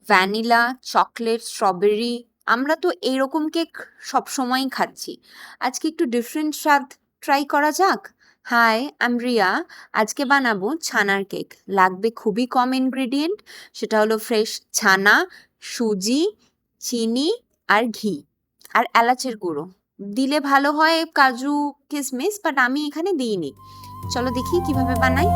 Vanilla, chocolate, strawberry. আমরা তো এইরকম কেক সবসময়ই খাচ্ছি। আজকে একটু ডিফারেন্ট স্বাদ ট্রাই করা যাক। Hi, I Riya. আজকে বানাবো ছানার কেক। লাগবে খুবই কম ইনগ্রেডিয়েন্ট। সেটা হলো ফ্রেশ ছানা, সুজি, চিনি আর ঘি আর এলাচের গুঁড়ো। দিলে ভালো হয় কাজু কিশমিশ, বাট আমি এখানে দিইনি। চলো দেখি কিভাবে বানাই।